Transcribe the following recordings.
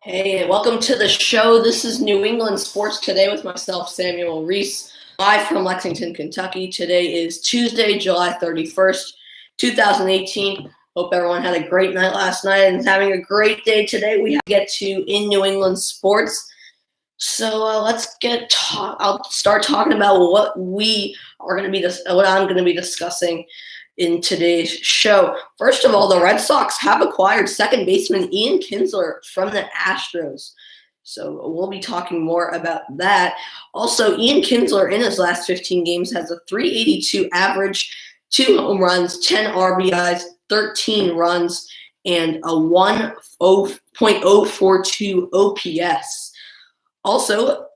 Hey, welcome to the show. This is New England Sports Today with myself, Samuel Reese, live from Lexington, Kentucky. Today is Tuesday, July 31st, 2018. Hope everyone had a great night last night and is having a great day today. We get to in New England sports. So I'll start talking about what what I'm going to be discussing in today's show. First of all, the Red Sox have acquired second baseman Ian Kinsler from the Astros. So we'll be talking more about that. Also, Ian Kinsler in his last 15 games has a 382 average, 2 home runs, 10 RBIs, 13 runs, and a 1.042 OPS. Also,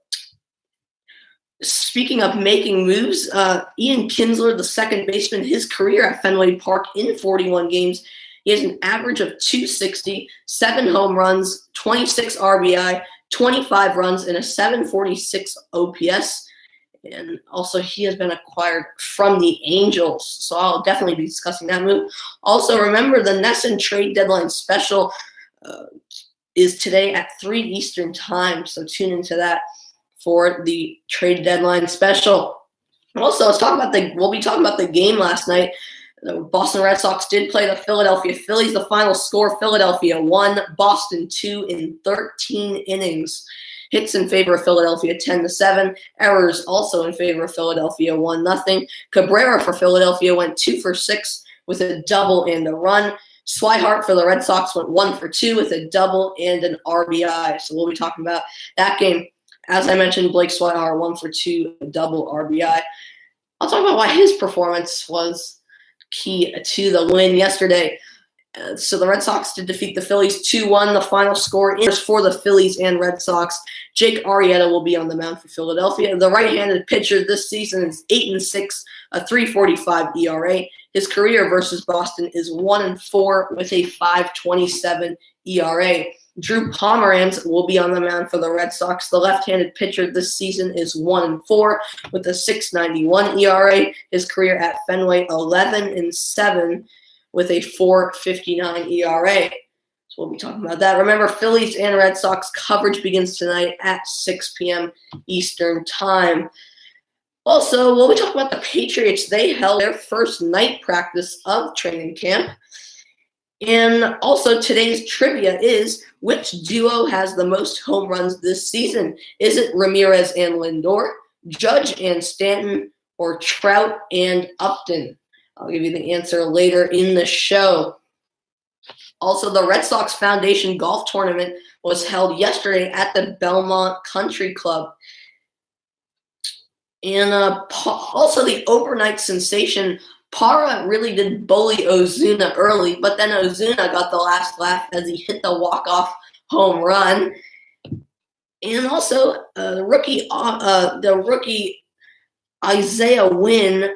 speaking of making moves, Ian Kinsler, the second baseman, his career at Fenway Park in 41 games, he has an average of 260, 7 home runs, 26 RBI, 25 runs, and a 746 OPS. And also, he has been acquired from the Angels, so I'll definitely be discussing that move. Also, remember the NESN trade deadline special is today at 3 Eastern time, so tune into that for the trade deadline special. Also, we'll be talking about the game last night. The Boston Red Sox did play the Philadelphia Phillies. The final score, Philadelphia 1, Boston 2 in 13 innings. Hits in favor of Philadelphia 10-7. Errors also in favor of Philadelphia 1-0. Cabrera for Philadelphia went 2 for 6 with a double and a run. Swihart for the Red Sox went 1 for 2 with a double and an RBI. So we'll be talking about that game. As I mentioned, Blake Swihart 1 for 2, a double RBI. I'll talk about why his performance was key to the win yesterday. So the Red Sox did defeat the Phillies 2-1. The final score is for the Phillies and Red Sox. Jake Arrieta will be on the mound for Philadelphia. The right-handed pitcher this season is 8-6, a 3.45 ERA. His career versus Boston is 1-4 with a 5.27 ERA. Drew Pomeranz will be on the mound for the Red Sox. The left-handed pitcher this season is 1-4 with a 6.91 ERA. His career at Fenway 11-7 with a 4.59 ERA. So we'll be talking about that. Remember, Phillies and Red Sox coverage begins tonight at 6 p.m. Eastern time. Also, we'll be talking about the Patriots. They held their first night practice of training camp. And also, today's trivia is, which duo has the most home runs this season? Is it Ramirez and Lindor, Judge and Stanton, or Trout and Upton? I'll give you the answer later in the show. Also, the Red Sox Foundation Golf Tournament was held yesterday at the Belmont Country Club. And also the overnight sensation, Parra really did bully Ozuna early, but then Ozuna got the last laugh as he hit the walk-off home run. And also, the rookie Isaiah Wynn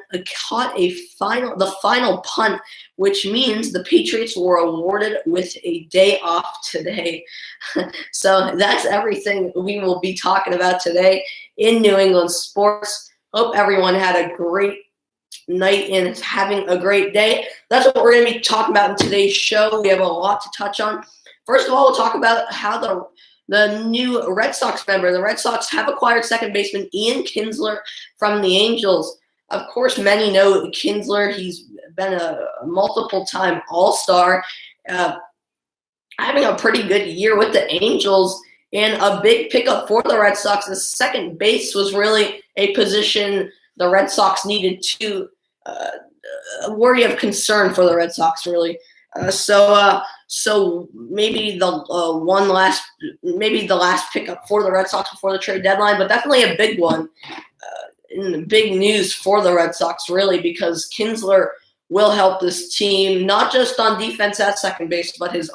caught the final punt, which means the Patriots were awarded with a day off today. So that's everything we will be talking about today in New England sports. Hope everyone had a great night and is having a great day. That's what we're going to be talking about in today's show. We have a lot to touch on. First of all, we'll talk about how the new Red Sox member. The Red Sox have acquired second baseman Ian Kinsler from the Angels. Of course, many know Kinsler. He's been a multiple-time All-Star, having a pretty good year with the Angels. And a big pickup for the Red Sox. The second base was really a position the Red Sox needed to worry of concern for the Red Sox, really. So maybe the last pickup for the Red Sox before the trade deadline, but definitely a big one. And big news for the Red Sox, really, because Kinsler will help this team not just on defense at second base, but his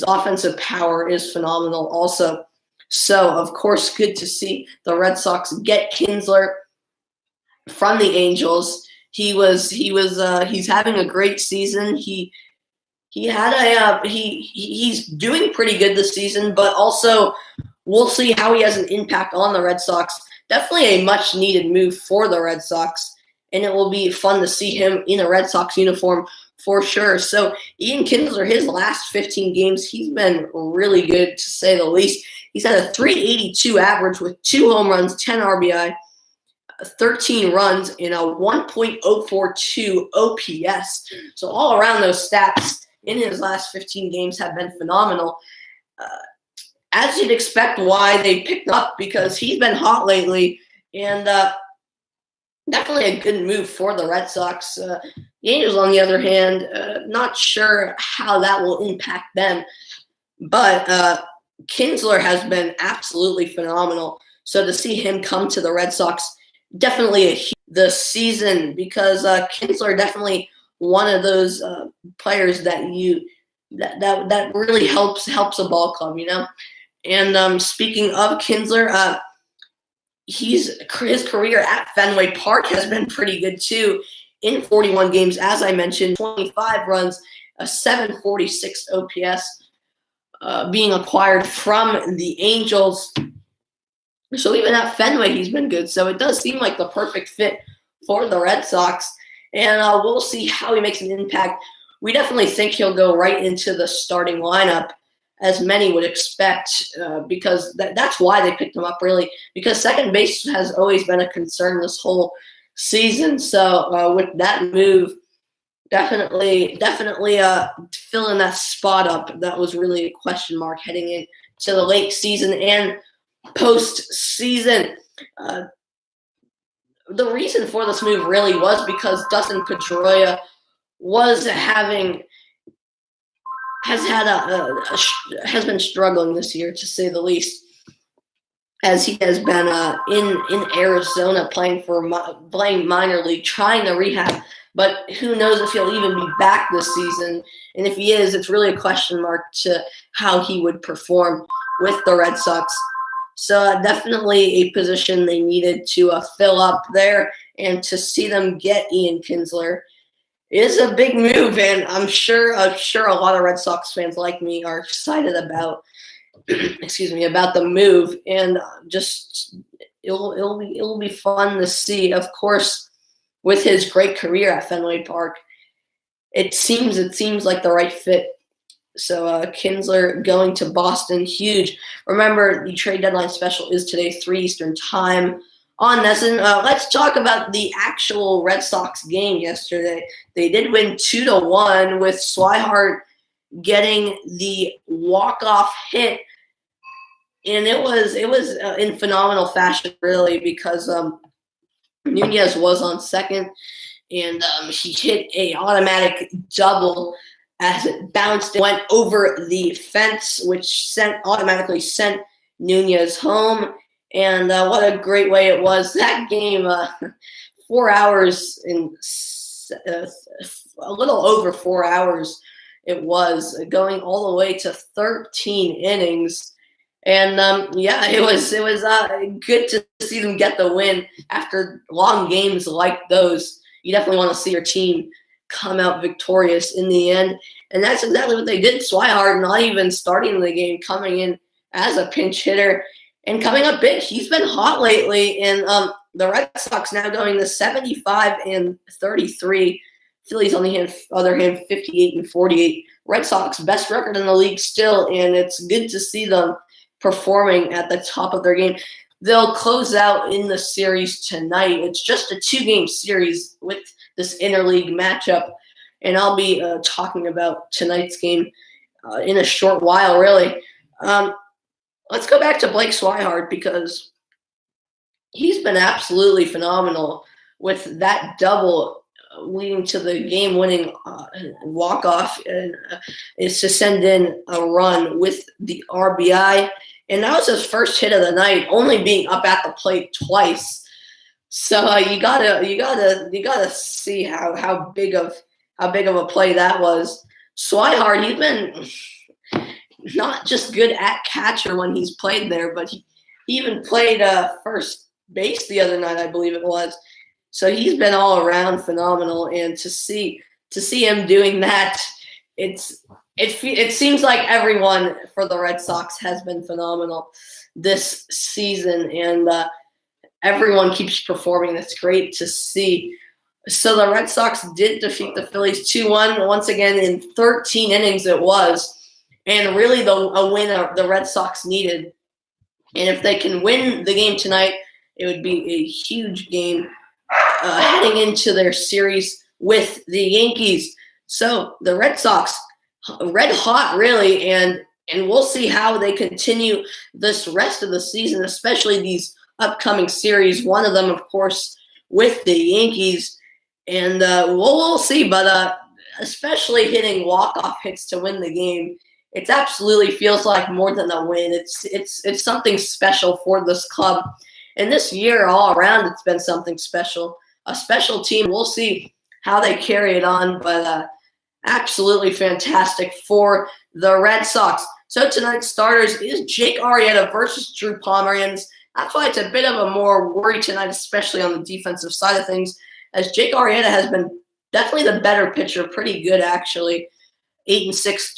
offensive power is phenomenal also. So, of course, good to see the Red Sox get Kinsler from the Angels. He's having a great season. He's doing pretty good this season, but also we'll see how he has an impact on the Red Sox. Definitely a much needed move for the Red Sox, and it will be fun to see him in a Red Sox uniform for sure. So Ian Kinsler, his last 15 games, he's been really good to say the least. He's had a 382 average with 2 home runs, 10 RBI, 13 runs, and a 1.042 OPS. So all around those stats in his last 15 games have been phenomenal. As you'd expect, why they picked up, because he's been hot lately, and definitely a good move for the Red Sox. The Angels, on the other hand, not sure how that will impact them, but Kinsler has been absolutely phenomenal. So to see him come to the Red Sox, definitely the season, because Kinsler definitely one of those players that that really helps a ball club, you know. And speaking of Kinsler, his career at Fenway Park has been pretty good too. In 41 games, as I mentioned, 25 runs, a 746 OPS, being acquired from the Angels. So even at Fenway, he's been good. So it does seem like the perfect fit for the Red Sox. And we'll see how he makes an impact. We definitely think he'll go right into the starting lineup, as many would expect, because that's why they picked him up, really, because second base has always been a concern this whole season. So with that move, definitely filling that spot up, that was really a question mark heading into the late season and postseason. The reason for this move really was because Dustin Pedroia has been struggling this year, to say the least, as he has been in Arizona playing minor league, trying to rehab. But who knows if he'll even be back this season? And if he is, it's really a question mark to how he would perform with the Red Sox. So definitely a position they needed to fill up there, and to see them get Ian Kinsler is a big move, and I'm sure a lot of Red Sox fans like me are excited about about the move, and just it'll be fun to see. Of course, with his great career at Fenway Park, it seems like the right fit. So Kinsler going to Boston, huge. Remember, the trade deadline special is today, 3 Eastern time. On this, and let's talk about the actual Red Sox game yesterday. They did win 2-1 with Swihart getting the walk-off hit, and it was in phenomenal fashion, really, because Nunez was on second, and he hit a automatic double as it bounced and went over the fence, which automatically sent Nunez home. And what a great way it was. That game, 4 hours and a little over 4 hours it was, going all the way to 13 innings. And it was good to see them get the win after long games like those. You definitely want to see your team come out victorious in the end. And that's exactly what they did. Swihart, not even starting the game, coming in as a pinch hitter and coming up big. He's been hot lately, and the Red Sox now going to 75-33. Phillies, on the other hand, 58-48. Red Sox best record in the league still, and it's good to see them performing at the top of their game. They'll close out in the series tonight. It's just a 2-game series with this interleague matchup, and I'll be talking about tonight's game in a short while, really. Let's go back to Blake Swihart, because he's been absolutely phenomenal with that double leading to the game-winning walk-off, and is to send in a run with the RBI. And that was his first hit of the night, only being up at the plate twice. So you gotta see how big of a play that was. Swihart, he's been not just good at catcher when he's played there, but he even played first base the other night, I believe it was. So he's been all around phenomenal, and to see him doing that, it seems like everyone for the Red Sox has been phenomenal this season, and everyone keeps performing. That's great to see. So the Red Sox did defeat the Phillies 2-1 once again in 13 innings it was, and really a win the Red Sox needed. And if they can win the game tonight, it would be a huge game heading into their series with the Yankees. So the Red Sox, red hot really, and we'll see how they continue this rest of the season, especially these upcoming series. One of them, of course, with the Yankees. And we'll see, but especially hitting walk-off hits to win the game, it absolutely feels like more than a win. It's something special for this club. And this year, all around, it's been something special. A special team. We'll see how they carry it on, but absolutely fantastic for the Red Sox. So tonight's starters is Jake Arrieta versus Drew Pomeranz. That's why it's a bit of a more worry tonight, especially on the defensive side of things, as Jake Arrieta has been definitely the better pitcher, pretty good actually. 8-6,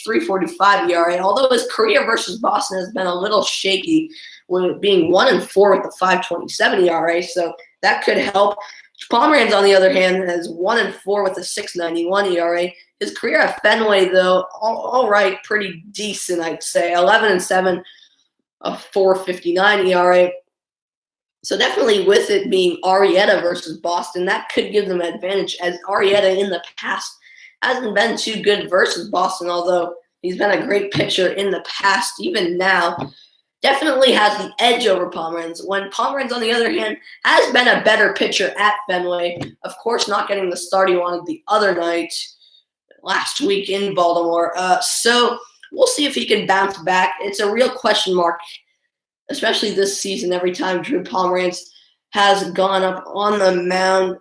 3.45 ERA. Although his career versus Boston has been a little shaky, with being 1-4 with a 5.27 ERA, so that could help. Pomeranz, on the other hand, has 1-4 with a 6.91 ERA. His career at Fenway, though, all right, pretty decent, I'd say. 11-7, a 4.59 ERA. So definitely with it being Arrieta versus Boston, that could give them an advantage, as Arrieta in the past hasn't been too good versus Boston, although he's been a great pitcher in the past. Even now, definitely has the edge over Pomeranz. When Pomeranz, on the other hand, has been a better pitcher at Fenway, of course not getting the start he wanted the other night last week in Baltimore. So we'll see if he can bounce back. It's a real question mark, especially this season, every time Drew Pomeranz has gone up on the mound.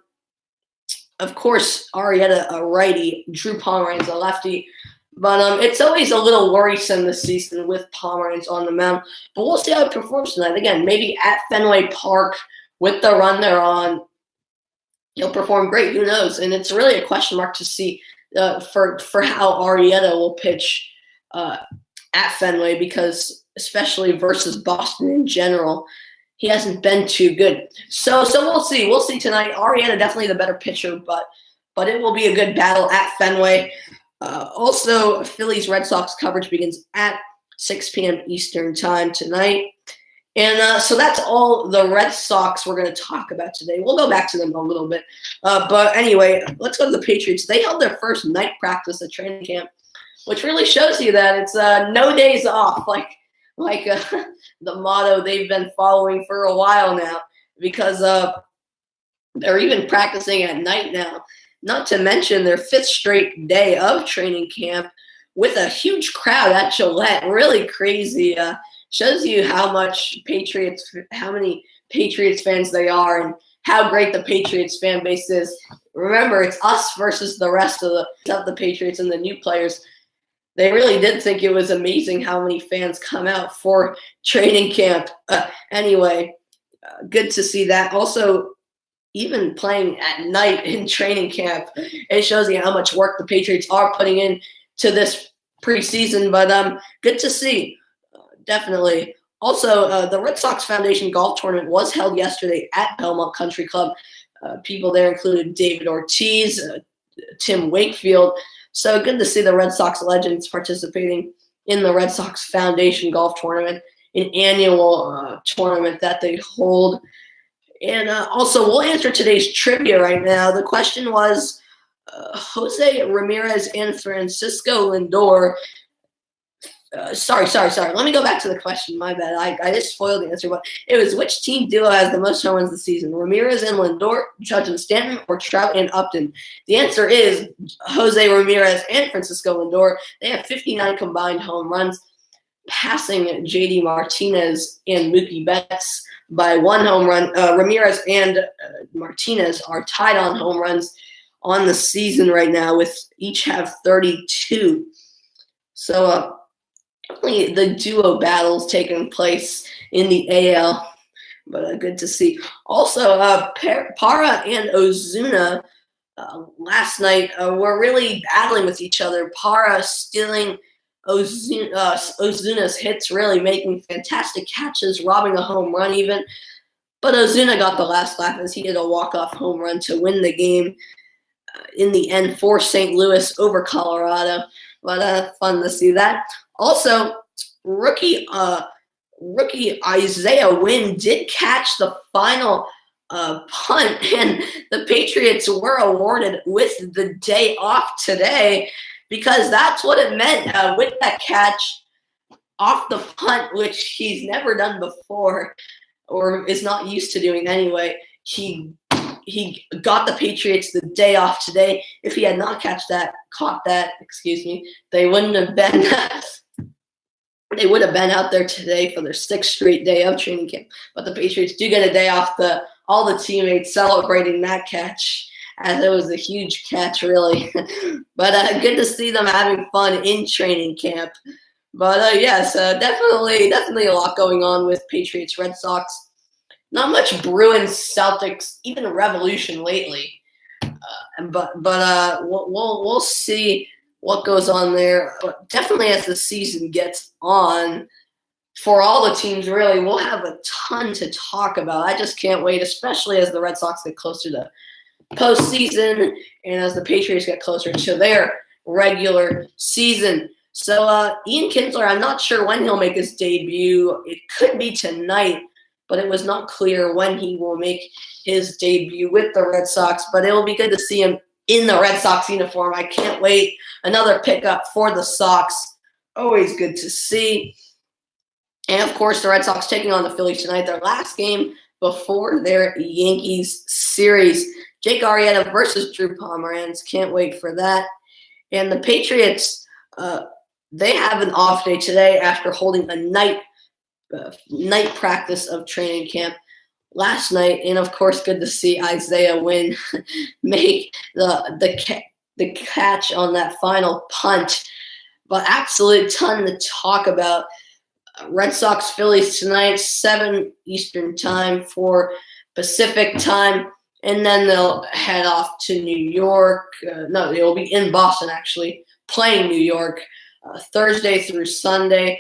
Of course, Arrieta, a righty, Drew Pomeranz, a lefty. But it's always a little worrisome this season with Pomeranz on the mound. But we'll see how it performs tonight. Again, maybe at Fenway Park with the run they're on, he'll perform great. Who knows? And it's really a question mark to see for how Arrieta will pitch at Fenway, because especially versus Boston in general, he hasn't been too good. So we'll see. We'll see tonight. Arrieta definitely the better pitcher, but it will be a good battle at Fenway. Also, Phillies Red Sox coverage begins at 6 p.m. Eastern time tonight. And so that's all the Red Sox we're going to talk about today. We'll go back to them a little bit. But anyway, let's go to the Patriots. They held their first night practice at training camp, which really shows you that it's no days off, like the motto they've been following for a while now, because they're even practicing at night now. Not to mention their 5th straight day of training camp with a huge crowd at Gillette. Really crazy. Shows you how many Patriots fans they are and how great the Patriots fan base is. Remember, it's us versus the rest of the Patriots and the new players. They really did think it was amazing how many fans come out for training camp. Anyway, good to see that. Also, even playing at night in training camp, it shows you how much work the Patriots are putting in to this preseason. But good to see, definitely. Also, the Red Sox Foundation Golf Tournament was held yesterday at Belmont Country Club. People there included David Ortiz, Tim Wakefield. So good to see the Red Sox legends participating in the Red Sox Foundation Golf Tournament, an annual tournament that they hold. And also, we'll answer today's trivia right now. The question was, Jose Ramirez and Francisco Lindor. Sorry. Let me go back to the question. My bad. I just spoiled the answer. But it was, which team duo has the most home runs this season? Ramirez and Lindor, Judge and Stanton, or Trout and Upton? The answer is Jose Ramirez and Francisco Lindor. They have 59 combined home runs, passing JD Martinez and Mookie Betts by 1 home run. Ramirez and Martinez are tied on home runs on the season right now, with each have 32. So definitely the duo battles taking place in the AL, but good to see. Also, Parra and Ozuna last night were really battling with each other. Parra stealing Ozuna's hits, really making fantastic catches, robbing a home run even. But Ozuna got the last laugh as he hit a walk-off home run to win the game in the end for St. Louis over Colorado. But fun to see that. Also, rookie Isaiah Wynn did catch the final punt, and the Patriots were awarded with the day off today because that's what it meant with that catch off the punt, which he's never done before or is not used to doing anyway. He got the Patriots the day off today. If he had not caught that, they wouldn't have been they would have been out there today for their 6th straight day of training camp. But the Patriots do get a day off. All the teammates celebrating that catch, as it was a huge catch, really. But good to see them having fun in training camp. But yes, definitely a lot going on with Patriots, Red Sox. Not much Bruins, Celtics, even Revolution lately. But we'll see what goes on there. But definitely as the season gets on, for all the teams, really, we'll have a ton to talk about. I just can't wait, especially as the Red Sox get closer to postseason and as the Patriots get closer to their regular season. So Ian Kinsler, I'm not sure when he'll make his debut. It could be tonight, but it was not clear when he will make his debut with the Red Sox. But it will be good to see him in the Red Sox uniform. I can't wait. Another pickup for the Sox. Always good to see. And, of course, the Red Sox taking on the Phillies tonight, their last game before their Yankees series. Jake Arrieta versus Drew Pomeranz. Can't wait for that. And the Patriots, they have an off day today after holding a night practice of training camp last night. And, of course, good to see Isaiah Wynn make the catch on that final punt. But absolute ton to talk about. Red Sox Phillies tonight, 7 Eastern time, 4 Pacific time, and then they'll head off to New York. No, they'll be in Boston, actually, playing New York Thursday through Sunday.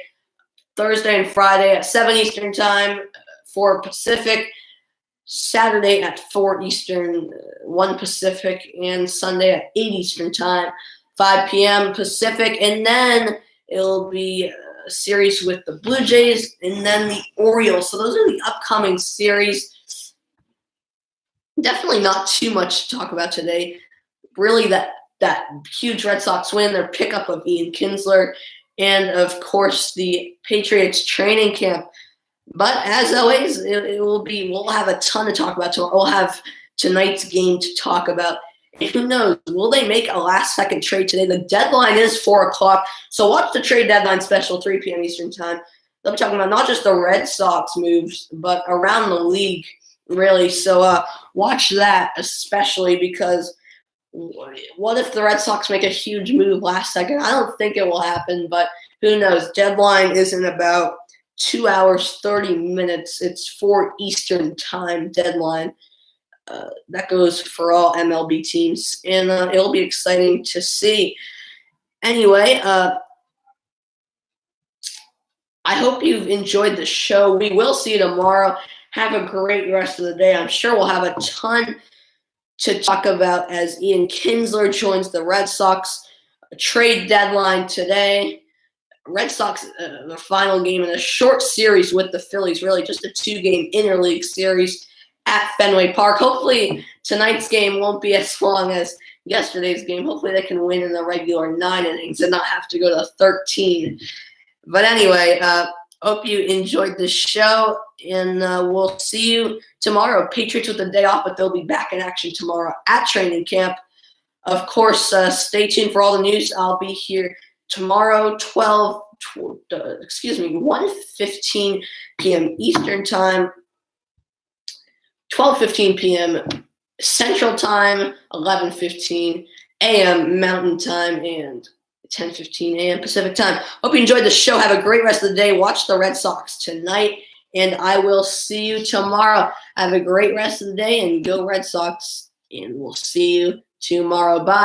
Thursday and Friday at 7 Eastern time, 4 Pacific. Saturday at 4 Eastern, 1 Pacific, and Sunday at 8 Eastern time, 5 p.m. Pacific, and then it'll be series with the Blue Jays and then the Orioles. So those are the upcoming series. Definitely not too much to talk about today. Really that huge Red Sox win, their pickup of Ian Kinsler, and of course the Patriots training camp. But as always, we'll have a ton to talk about tomorrow. We'll have tonight's game to talk about. And who knows? Will they make a last-second trade today? The deadline is 4 o'clock. So watch the trade deadline special, 3 p.m. Eastern time. They'll be talking about not just the Red Sox moves, but around the league, really. So watch that, especially because what if the Red Sox make a huge move last second? I don't think it will happen, but who knows? Deadline is in about 2 hours, 30 minutes. It's 4 Eastern time deadline. That goes for all MLB teams, and it'll be exciting to see. Anyway, I hope you've enjoyed the show. We will see you tomorrow. Have a great rest of the day. I'm sure we'll have a ton to talk about as Ian Kinsler joins the Red Sox. A trade deadline today. Red Sox, the final game in a short series with the Phillies, really just a 2-game interleague series at Fenway Park. Hopefully tonight's game won't be as long as yesterday's game. Hopefully they can win in the regular 9 innings and not have to go to 13. But anyway, hope you enjoyed the show, and we'll see you tomorrow. Patriots with the day off, but they'll be back in action tomorrow at training camp. Of course, stay tuned for all the news. I'll be here tomorrow, 1:15 p.m. Eastern time, 12:15 p.m. Central Time, 11:15 a.m. Mountain Time, and 10:15 a.m. Pacific Time. Hope you enjoyed the show. Have a great rest of the day. Watch the Red Sox tonight, and I will see you tomorrow. Have a great rest of the day, and go Red Sox, and we'll see you tomorrow. Bye.